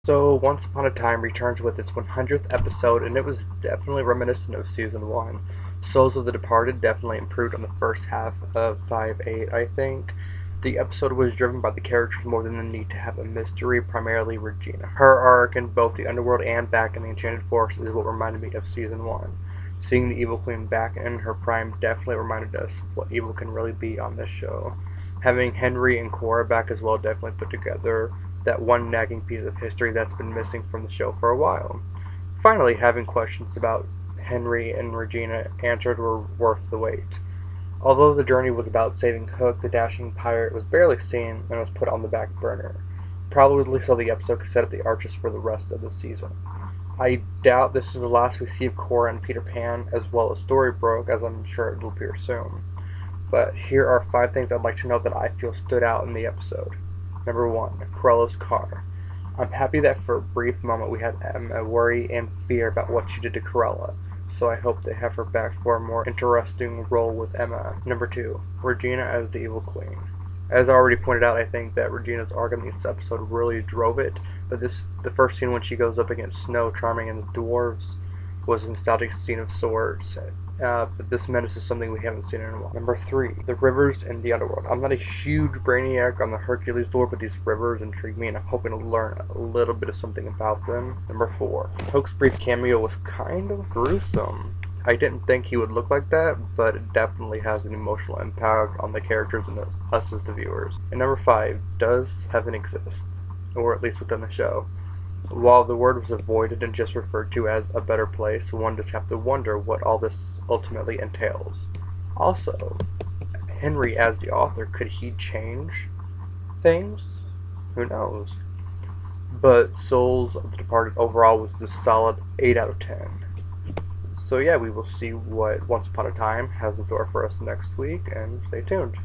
So, Once Upon a Time returns with its 100th episode, and it was definitely reminiscent of Season 1. Souls of the Departed definitely improved on the first half of 5-8, I think. The episode was driven by the characters more than the need to have a mystery, primarily Regina. Her arc in both the Underworld and back in the Enchanted Forest is what reminded me of Season 1. Seeing the Evil Queen back in her prime definitely reminded us of what evil can really be on this show. Having Henry and Cora back as well definitely put together that one nagging piece of history that's been missing from the show for a while. Finally, having questions about Henry and Regina answered were worth the wait. Although the journey was about saving Hook, the dashing pirate was barely seen and was put on the back burner. Probably so the episode could set up the arches for the rest of the season. I doubt this is the last we see of Cora and Peter Pan, as well as Storybrooke, as I'm sure it will appear soon. But here are 5 things I'd like to know that I feel stood out in the episode. Number 1. Cruella's car. I'm happy that for a brief moment we had Emma worry and fear about what she did to Cruella, so I hope they have her back for a more interesting role with Emma. Number 2. Regina as the Evil Queen. As I already pointed out, I think that Regina's arc in this episode really drove it, but the first scene when she goes up against Snow, Charming, and the dwarves was a nostalgic scene of sorts, but this menace is something we haven't seen in a while. Number 3. The rivers in the Underworld. I'm not a huge brainiac on the Hercules lore, but these rivers intrigue me, and I'm hoping to learn a little bit of something about them. Number 4. Hook's brief cameo was kind of gruesome. I didn't think he would look like that, but it definitely has an emotional impact on the characters and us as the viewers. And number 5. Does heaven exist? Or at least within the show. While the word was avoided and just referred to as a better place, one just have to wonder what all this ultimately entails. Also, Henry as the author, could he change things? Who knows? But Souls of the Departed overall was a solid 8 out of 10. So yeah, we will see what Once Upon a Time has in store for us next week, and stay tuned.